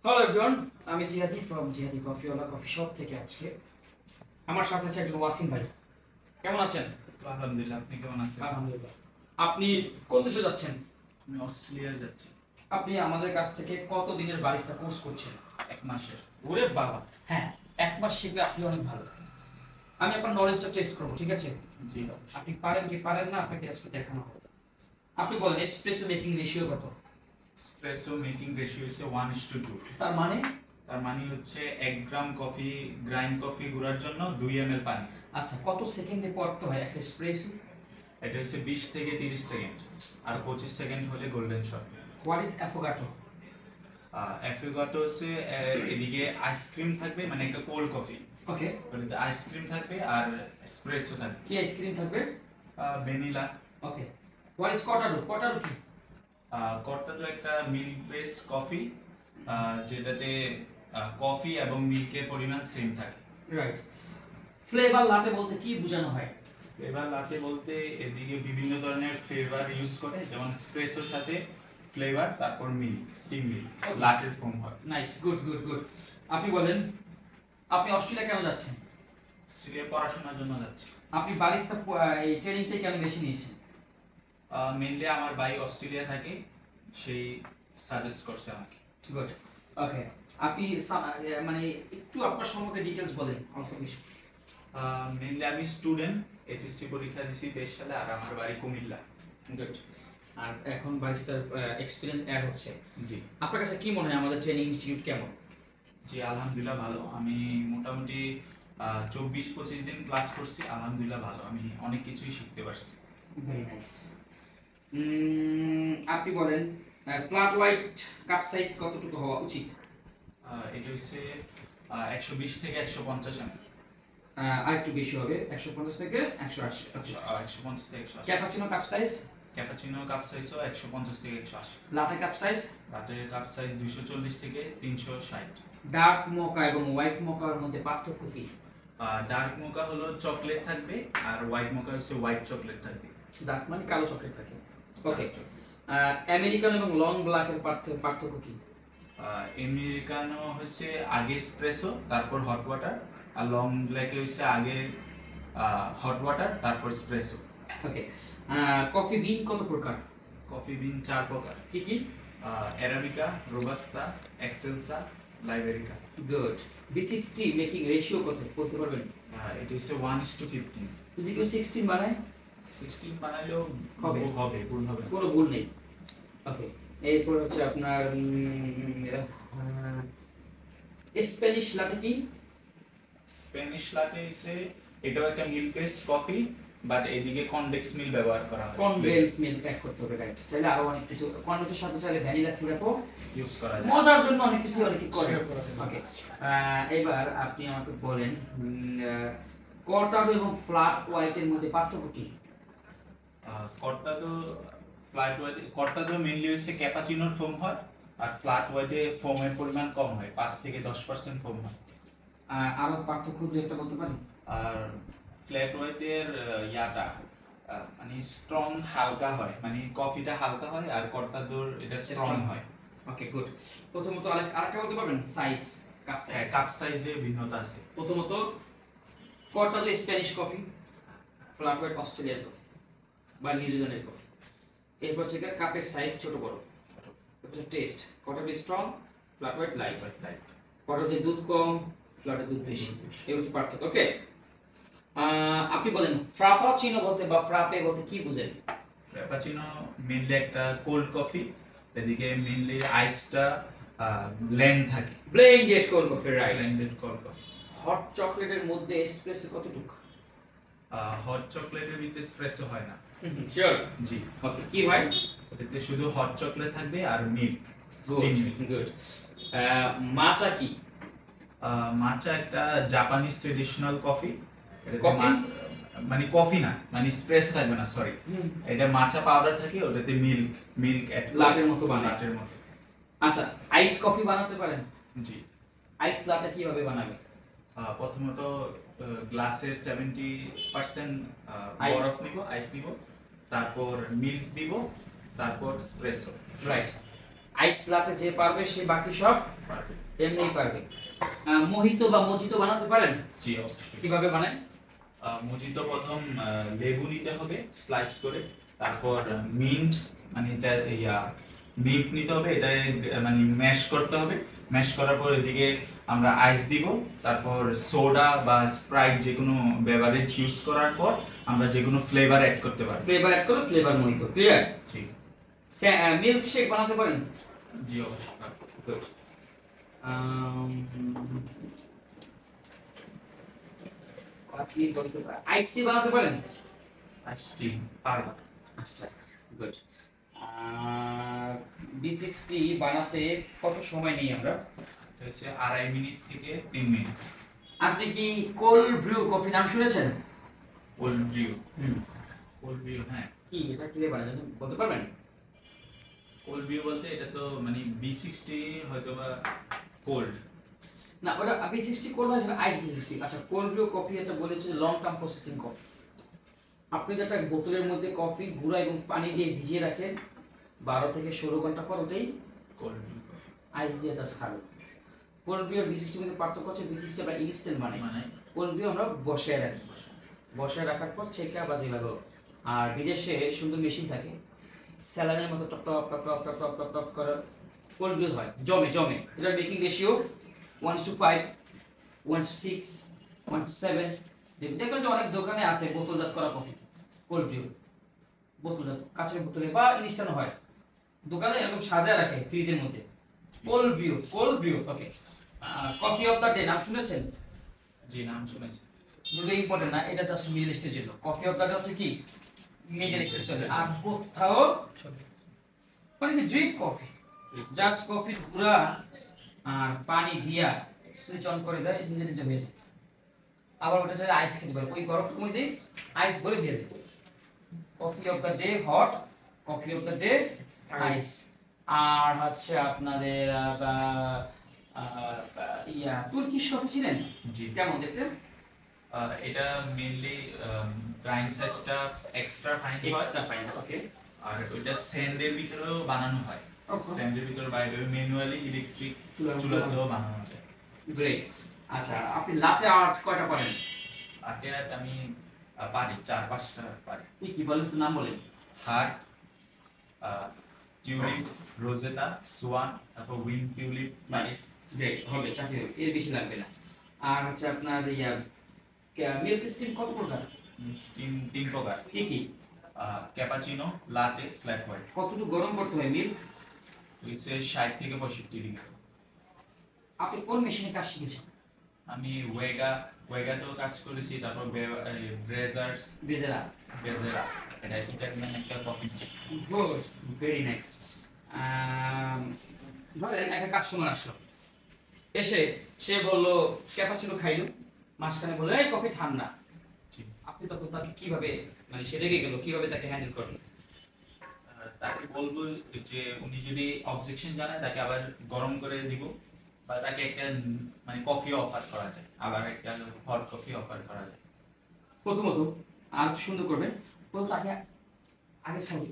Hello everyone, আমি জিহাদি from জিহাদি কফিওয়ালা কফি শপ থেকে। আজকে আমার সাথে আছে একজন ওয়াসিম ভাই। কেমন আছেন? আলহামদুলিল্লাহ, আপনি কেমন আছেন? আলহামদুলিল্লাহ। আপনি কোন দেশে যাচ্ছেন? আমি অস্ট্রেলিয়া যাচ্ছি। আপনি আমাদের কাছ থেকে কত দিনের বারিস্তা কোর্স করছেন? 1 মাসের। ওরে বাবা, হ্যাঁ, 1 মাস শিখলে আপনি অনেক ভালো। আমি আপনার নলেজটা টেস্ট করবো, ঠিক আছে? জি। আপনি পারেন কি পারেন না আপনাকে আজকে দেখানো হবে। আপনি বলেন এসপ্রেসো মেকিং রেশিও কত? এসপ্রেসো মেকিং রেশিও হচ্ছে 1:2। তার মানে হচ্ছে 1 গ্রাম কফি গ্রাইন্ড কফি গুঁড়ার জন্য 2 ml পানি। আচ্ছা, কত সেকেন্ডে পড়তে হয় একটা এসপ্রেসো? এটা হচ্ছে 20 থেকে 30 সেকেন্ড, আর 25 সেকেন্ড হলে golden shot. What is affogato? Affogato হচ্ছে এদিকে আইসক্রিম থাকবে, মানে একটা কোল্ড কফি। ওকে, ওটাতে আইসক্রিম থাকবে আর এসপ্রেসো থাকবে। কি আইসক্রিম থাকবে? ভ্যানিলা। ওকে, হোয়াট ইজ কটারো? কটারো কি? কর্তাদো একটা মিল্ক বেস কফি, যেটাতে কফি এবং মিল্কের পরিমাণ সেম থাকে। রাইট। ফ্লেভার লাটে বলতে কি বোঝানো হয়? ফ্লেভার লাটে বলতে এদিকে বিভিন্ন ধরনের ফ্লেভার ইউজ করে, যেমন এসপ্রেসোর সাথে ফ্লেভার, তারপর মিল্ক, স্টিম মিল্ক, লাটের ফর্ম হয়। Nice, good good good. আপনি বলেন, আপনি অস্ট্রেলিয়া কেন যাচ্ছেন? অস্ট্রেলিয়া পড়াশোনার জন্য যাচ্ছি। আপনি বারিস্তা এই ট্রেনিংটা কেন বেশি নিয়েছেন? মেইনলি আমার ভাই অস্ট্রেলিয়া থাকে, সেই সাজেস্ট করছে আমাকে। গুড। ওকে, আপনি মানে একটু আপনার সম্পর্কে ডিটেইলস বলেন অল্প কিছু। মেইনলি আমি স্টুডেন্ট, এইচএসসি পরীক্ষা দিছি 23 সালে, আর আমার বাড়ি কুমিল্লা। গুড। আর এখন বারিস্তার এক্সপিরিয়েন্স অ্যাড হচ্ছে। জি। আপনার কাছে কি মনে হয় আমাদের ট্রেনিং ইনস্টিটিউট কেমন? জি, আলহামদুলিল্লাহ ভালো। আমি মোটামুটি 24-25 দিন ক্লাস করছি, আলহামদুলিল্লাহ ভালো। আমি অনেক কিছুই শিখতে পারছি। Very nice. আপনি বলেন, ফ্ল্যাট হোয়াইট কাপ সাইজ কতটুকু হওয়া উচিত? এটা হচ্ছে 120 থেকে 150 ml। আর একটু বেশি হবে, 150 থেকে 180। 150 থেকে 180। Cappuccino cup size? Cappuccino cup সাইজও 150 থেকে 180। Latte cup size? লাটের কাপ সাইজ 240 থেকে 360। ডার্ক মোকা এবং হোয়াইট মোকার মধ্যে পার্থক্য কি? ডার্ক মোকা হলো চকলেট থাকবে, আর হোয়াইট মোকা হচ্ছে হোয়াইট চকলেট থাকবে। ডার্ক মানে কালো চকলেট থাকে। ওকে, আমেরিকান এবং লং ব্ল্যাকের পার্থক্য কি? আমেরিকানো হচ্ছে আগে এসপ্রেসো, তারপর হট ওয়াটার, আর লং ব্ল্যাকে হচ্ছে আগে হট ওয়াটার, তারপর এসপ্রেসো। ওকে, কফি বিন কত প্রকার? কফি বিন 4 প্রকার। কি কি? Arabica, robusta, excelsa, liberica. Good. B60 making ratio কত বলতে পারবেন? এটা হচ্ছে 1:15। যদি কেউ 16 বানায়? 16 বানাইলেও হবে, ভুল হবে না। কোনো ভুল নেই। ওকে, এরপর হচ্ছে আপনার স্প্যানিশ লাটে কি? স্প্যানিশ লাটে হচ্ছে এটাও একটা মিল্ক বেসড কফি, বাট এদিকে কনডেক্স মিল্ক ব্যবহার করা হয়। কনডেন্স মিল্ক অ্যাড করতে হবে, রাইট? চাইলে আরো অনেক কিছু, কনডেন্সের সাথে চাইলে ভ্যানিলা সিরাপও ইউজ করা যায়। মজার জন্য অনেক কিছু অনেকে করে। ওকে, এবার আপনি আমাকে বলেন, কর্টাডো এবং ফ্ল্যাট হোয়াইটের মধ্যে পার্থক্য কি? কর্তাদো মেইনলি হচ্ছে ক্যাপাচিনোর ফোম হয়, আর ফ্ল্যাট হোয়াইটে ফোমের পরিমাণ কম হয়, 5 থেকে 10% ফোম হয়। আরো পার্থক্য দু একটা বলতে পারেন? আর ফ্ল্যাট হোয়াইটের মানে স্ট্রং হালকা হয়, মানে কফিটা হালকা হয়, আর কর্তাদোর এটা স্ট্রং হয়। ওকে, গুড। প্রথমত আরেকটা বলতে পারবেন সাইজ, কাপ সাইজ? কাপ সাইজে ভিন্নতা আছে। প্রথমত cortado Spanish coffee, flat white Australian coffee বা নিউজিল্যান্ডের কফি। এরপর হচ্ছে কাপের সাইজ ছোট বড়। এরপর test, cortado strong, flat white light. Cortado দুধ কম, ফ্ল্যাটে দুধ বেশি। এই হচ্ছে পার্থক্য। ওকে, আপনি বলেন ফ্রাপাচিনো বলতে বা ফ্রাপে বলতে কি বুঝেন? ফ্রাপাচিনো মেইনলি একটা কোল্ড কফি, এদিকে মেইনলি আইসটা ব্লেন্ড থাকে। Blended cold coffee, right? Blended cold coffee. Hot চকলেটের মধ্যে এসপ্রেসো কতটুকু? হট চকলেটের ভিতরে এসপ্রেসো হয় না। শিওর? জি। ওকে, কি হয়? এতে শুধু হট চকলেট থাকবে আর milk, good steam milk. Good. Matcha কি? মাচা একটা জাপানিজ ট্রেডিশনাল কফি। কফি? মানে কফি না, মানে এসপ্রেসো থাকবে না, সরি। এটা মাচা পাউডার থাকে, ওটাতে মিল্ক অ্যাড লাটের মতো বানায়। লাটের মতো। আচ্ছা, আইস কফি বানাতে পারেন? জি। আইস লাটে কিভাবে বানাবে? প্রথমত গ্লাসের 70% আইস। বরফ নিব, আইস নিব, তারপর মিল্ক দিব, তারপর এসপ্রেসো। রাইট। আইস লাটে যে পারবে সে বাকি সব পারবে। এমনি পারবে। মোহিতো বা মজিতো বানাতে পারেন? জি অবশ্যই। কিভাবে বানায়? মজিতো প্রথম লেবু নিতে হবে স্লাইস করে, তারপর মিন্ট মানে এটা মিন্ট নিতে হবে, এটা মানে ম্যাশ করতে হবে। ম্যাশ করার পর এদিকে আমরা আইস দিব, তারপর সোডা বা স্প্রাইট যে কোনো বেভারেজ ইউজ করার পর আমরা যে কোনো ফ্লেভার অ্যাড করতে পারি। ফ্লেভার অ্যাড করলে ফ্লেভার মোহিতো। ক্লিয়ার? জি মিল্ক শেক বানাতে পারেন? জি অবশ্যই। গুড। আইস টি বানাতে পারেন? আইসক্রিম পারবো। আচ্ছা, গুড। B60 বানাতে কত সময় নেই আমরা? এটা হচ্ছে 2.5 মিনিট থেকে 3 মিনিট। আপনি কি কোল্ড ব্রিউ কফি নাম শুনেছেন? কোল্ড ব্রিউ, হুম। কোল্ড ব্রিউ হ্যাঁ। কি এটা কিভাবে বানায় জানেন? বলতে পারবেন? কোল্ড ব্রিউ বলতে এটা তো মানে B60 হয়তো বা কোল্ড। না, ওটা B60 কোল্ড হয়, সেটা আইস B60। আচ্ছা, কোল্ড ব্রিউ কফি এটা বলেছে লং টার্ম প্রসেসিং কফি। আপনি একটা বোতলের মধ্যে কফি গুঁড়া এবং পানি দিয়ে ভিজিয়ে রাখেন, 12 থেকে 16 ঘন্টা পর ওটাই কোল্ড ব্রিউ কফি আইস দিয়ে জাস্ট খাবেন। কোল্ড ব্রিউ আর B60 মধ্যে পার্থক্য হচ্ছে B60 আমরা ইনস্ট্যান্ট বানাই, মানে কোল্ড ব্রিউ আমরা বসায় রাখি। বসায় রাখার পর ছেঁকা বা যেভাবে হোক। আর বিদেশে সুন্দর মেশিন থাকে, স্যালানের মতো top top top top top top top top করে কোল্ড ব্রিউ হয়, জমে জমে। এটার মেকিং রেশিও 1:5, 1:6, 1:7। দেখবেন যে অনেক দোকানে আছে বোতলজাত করা কফি, কোল্ড ব্রিউ বোতলজাত, কাঁচের বোতলে বা ইনস্ট্যান্ট হয়, দোকানে এরকম সাজায় রাখে ফ্রিজের মধ্যে। Cold brew, cold brew. Okay. Coffee of the day নাম শুনেছেন? জি নাম শুনেছি। যদি ইম্পর্টেন্ট না, এটা জাস্ট মিডল স্টেজের জন্য। কফি অফ দ্য ডে হচ্ছে কি মিডল স্টেজ চলে। আর কোথাও মানে কি ড্রিপ কফি, জাস্ট কফির গুঁড়া আর পানি দিয়া সুইচ অন করে দেয়, নিজে নিজে হয়ে যায়। আবার ওটা চাইলে আইস খেতে পারে, ওই গরমটুকু মধ্যে আইস ভরে দিয়ে দেয়। Coffee of the day hot, coffee of the day ice. আর হচ্ছে আপনাদের তুর্কিশ কফি চিনেন? জি। কেমন দেখতে? এটা মেইনলি গ্রাইন্ড সাইজটা এক্সট্রা ফাইন হয়, এক্সট্রা ফাইন। ওকে। আর ওইটা স্যান্ডের ভিতরেও বানানো হয়। স্যান্ডের ভিতরে বাইরে ম্যানুয়ালি ইলেকট্রিক চুলাতেও বানানো যায়। গ্রেট। আচ্ছা, আপনি লাতে আর্ট কয়টা পারেন? আগে আমি পারি 4-5টা পারি। কি বলেন তো, নাম বলেন। হার্ট, টিউলিপ, রোজেটা, সোয়ান, তারপর উইন টিউলিপ পারি। গ্রেট, হবে, চাকরি হবে, এর বেশি লাগবে না। আর হচ্ছে আপনার মিল্ক স্টিম কত প্রকার? স্টিম 3 প্রকার, কি কি? Cappuccino, latte, flat white. কতটুকু গরম করতে হয় মিল্ক? হইছে 60 থেকে 65 ডিগ্রি। আপনি কোন মেশিনে কাজ শিখেছেন? আমি ওয়েগাতেও কাজ করেছি, তারপর ব্রেজার্স, বেজেরা। বেজেরা, এটা ইটালিয়ান একটা coffee machine. Good, very nice. ধরেন একটা কাস্টমার আসলো, এসে সে বললো ক্যাপাচিনো খাইলো, মাঝখানে বললো এই কফি ঠান্ডা। আপনি তখন তাকে কিভাবে, মানে সে রেগে গেল, কিভাবে তাকে হ্যান্ডেল করবেন? তাকে বলবো যে উনি যদি অবজেকশন জানায় তাকে আবার গরম করে দিব, বা তাকে একটা মানে কফি অফার করা যায়, আবার একটা হট কফি অফার করা যায়। প্রথমত আর একটু সুন্দর করবেন, প্রথমত তাকে আগে sorry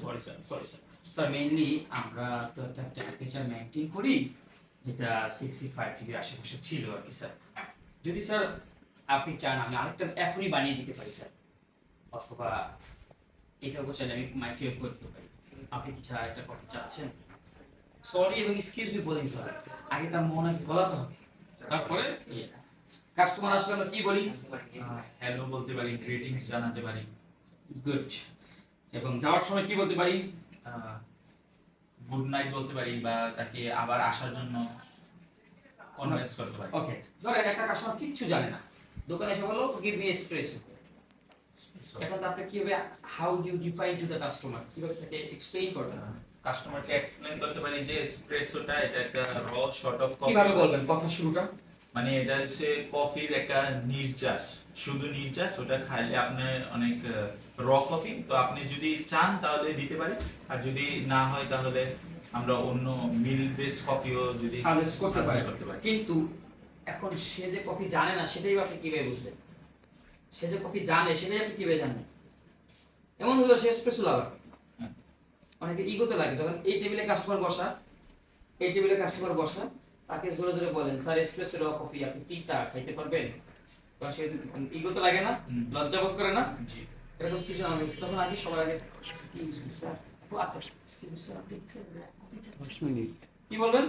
sorry sir, sorry sir. Sir mainly আমরা তো একটা টেম্পারেচার মেনটেন করি যেটা 65 ডিগ্রির আশেপাশে ছিল আর কি স্যার। যদি স্যার আপনি চান আমি আরেকটা এখনই বানিয়ে দিতে পারি স্যার, অথবা এটাও চাইলে আমি মাইক্রোওয়েভ করতে পারি। আপনি কি স্যার আরেকটা কফি চাচ্ছেন? সরি এবং এক্সকিউজ মি বলে দিতে হবে, আগে তার মনে বলাতে হবে, তারপরে কাস্টমার আসলে আমরা কি বলি? হ্যালো বলতে পারি, গ্রিটিংস জানাতে পারি। গুড। এবং যাওয়ার সময় কি বলতে পারি? গুড নাইট বলতে পারি, বা তাকে আবার আসার জন্য কনভিন্স করতে পারি। ওকে, ধরেন একটা কাস্টমার কিচ্ছু জানে না, দোকানে এসে বললো গিভ মি এসপ্রেসো। এখন তো আপনি কিভাবে, how do you define to the customer, কিভাবে তাকে এক্সপ্লেইন করবেন? কাস্টমারকে এক্সপ্লেইন করতে পারি যে এসপ্রেসোটা এটা একটা র শর্ট অফ কফি। কিভাবে বলবেন কথা শুরুটা? মানে এটা হচ্ছে কফির একটা নির্যাস, শুধু নির্যাস, ওটা খাইলে আপনার অনেক র কফি। তো আপনি যদি চান তাহলে দিতে পারি, আর যদি না হয় তাহলে আমরা অন্য মিল্ক বেস কফিও যদি সাজেস্ট করতে করতে পারি। পারি। কিন্তু এখন সে যে কফি জানে না সেটাই আপনি কিভাবে বুঝবেন? সে যে কফি জানে সেটাই আপনি কিভাবে জানবেন? এমন হলো সে এসপ্রেসো লাভার, অনেকে ইগোতে লাগে, যখন এই টেবিলে কাস্টমার বসা, এই টেবিলে কাস্টমার বসা, তাকে জোরে জোরে বলেন স্যার এসপ্রেসো র কফি আপনি তিনটা খাইতে পারবেন? তখন সে ইগো তো লাগে না, লজ্জা বোধ করে না, জি এরকম সিচুয়েশন হবে। তখন আগে সবার আগে এক্সকিউজ মি স্যার, আচ্ছা এক্সকিউজ মি স্যার, আপনি কি বলবেন?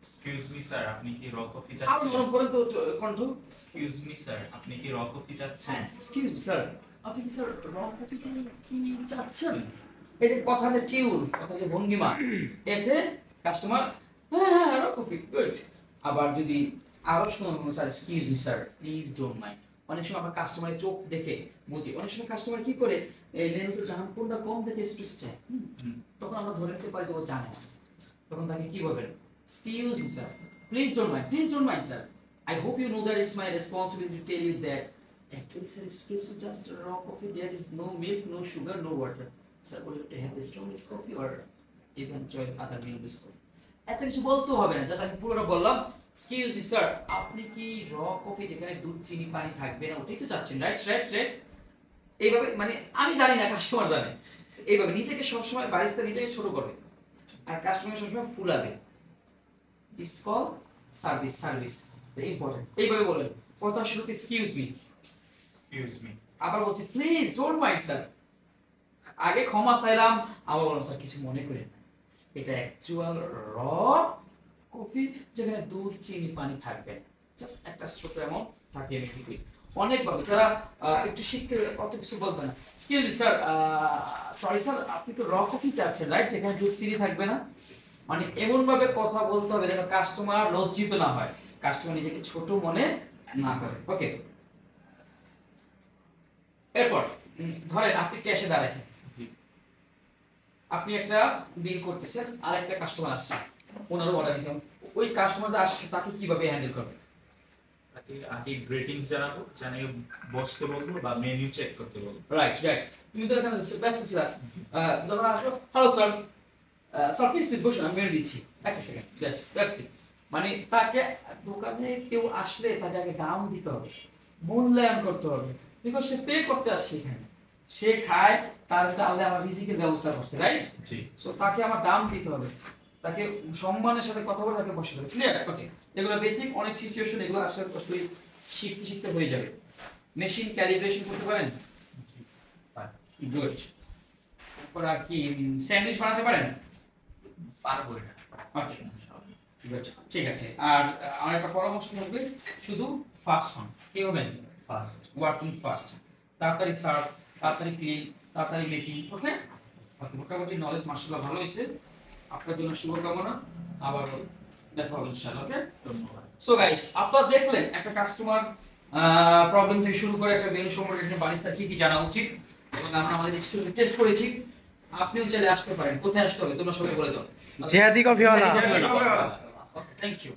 এক্সকিউজ মি স্যার আপনি কি র কফি আপনি চাচ্ছেন? নরম করেন তো কণ্ঠ। এক্সকিউজ মি স্যার আপনি কি র কফি চাচ্ছেন? হ্যাঁ এক্সকিউজ মি স্যার, আপনি কি স্যার র কফিটা কি চাচ্ছেন? এই যে কথা যে টিউন, কথা যে ভঙ্গিমা, এতে কাস্টমার হ্যাঁ হ্যাঁ র কফি গুড। আবার যদি আরো শুনুন sir excuse me sir please don't mind. অনেক সময় আমরা কাস্টমারের চোখ দেখে বুঝি, অনেক সময় কাস্টমার কি করে এই মেনুতে দাম কোনটা কম থেকে এক্সপ্রেসো চায়, তখন আমরা ধরে নিতে পারি যে ও জানে না। তখন তাকে কি বলবেন? Excuse me sir please don't mind sir, I hope you know that it's my responsibility to tell you that actually sir espresso just raw coffee, there is no milk, no sugar, no water. Sir, would you like to have the strongest coffee or you can choose other milk-based coffee? এত কিছু বলতেও হবে না, just আমি পুরোটা বললাম excuse me sir আপনি কি র কফি যেখানে দুধ চিনি পানি থাকবে না ওটাই তো চাচ্ছেন, রাইট। এইভাবে মানে আমি জানি না, কাস্টমার জানে। এইভাবে নিজেকে সবসময় বারিস্তা নিজেকে ছোট করবে আর কাস্টমার সবসময় ফুলাবে। This call service important. এইভাবে বলেন কথা শুরুতে এক্সকিউজ মি, আবার বলছে প্লিজ ডোন্ট মাইন্ড স্যার, আগে ক্ষমা চাইলাম, আবার বললাম স্যার কিছু মনে করেন না, এটা অ্যাকচুয়াল র কফি যেখানে দুধ চিনি পানি থাকবে, জাস্ট একটা ছোট অ্যামাউন্ট থাকে। আমি দিই অনেকভাবে যারা একটু শিখতে অত কিছু বলবে না, excuse me sir sorry sir আপনি তো র কফি চাচ্ছেন রাইট, যেখানে দুধ চিনি থাকবে না। মানে এমন ভাবে কথা বলতে হবে যেন কাস্টমার লজ্জিত না হয়, কাস্টমার নিজেকে ছোট মনে না করে। ওকে, এরপর ধরেন আপনি ক্যাশে দাঁড়াইছেন, আপনি একটা বিল করতেছেন আর একটা কাস্টমার আসছে, ওনারও অর্ডার নিয়েছেন, ওই কাস্টমার যে আসছে তাকে কিভাবে হ্যান্ডেল করবে? তাকে আগে গ্রেটিংস জানাবো, জানিয়ে বসতে বলবো বা মেনু চেক করতে বলবো। রাইট তুমি তো এখানে ব্যস্ত ছিলা, যখন আসলো হ্যালো স্যার স্যার প্লিজ বসুন আমি মেনু দিচ্ছি, একটা সেকেন্ড ব্যাস দ্যাটস ইট। মানে তাকে দোকানে কেউ আসলে তাকে আগে দাম দিতে হবে, মূল্যায়ন করতে হবে, বিকজ সে পে করতে আসছে এখানে, সে খায়, তার আল্লাহ আমার রিজিকের ব্যবস্থা করছে, রাইট? জি সো তাকে আমার দাম দিতে হবে, তাকে সম্মানের সাথে কথা বলে তাকে বসে দেবে। ক্লিয়ার? ওকে, এগুলো বেসিক অনেক সিচুয়েশন, এগুলো আসলে আসলে শিখতে হয়ে যাবে। মেশিন ক্যালিব্রেশন করতে পারেন? গুড। তারপর আর কি স্যান্ডউইচ বানাতে পারেন? পারবো না। ওকে গুড, ঠিক আছে। আর আমার একটা পরামর্শ থাকবে, শুধু ফাস্ট হন। কি হবেন? ফার্স্ট ওয়ার্কিং ফাস্ট, তাড়াতাড়ি সার্ভ, তাড়াতাড়ি ক্লিন, তাড়াতাড়ি মেকিং। ওকে, মোটামুটি নলেজ মাশাআল্লাহ ভালো হয়েছে, আপনার জন্য শুভকামনা, আবার দেখা হবে ইনশাআল্লাহ। ওকে, ধন্যবাদ। সো গাইস আপনারা দেখলেন একটা কাস্টমার প্রবলেম থেকে শুরু করে একটা মেনু সম্পর্কে একটা বারিস্তা কি কি জানা উচিত, এবং আমরা আমাদের ইনস্টিটিউটে টেস্ট করেছি। আপনিও চাইলে আসতে পারেন। কোথায় আসতে হবে তোমরা সবাই বলে দাও। জিহাদি কফিওয়ালা। Thank you.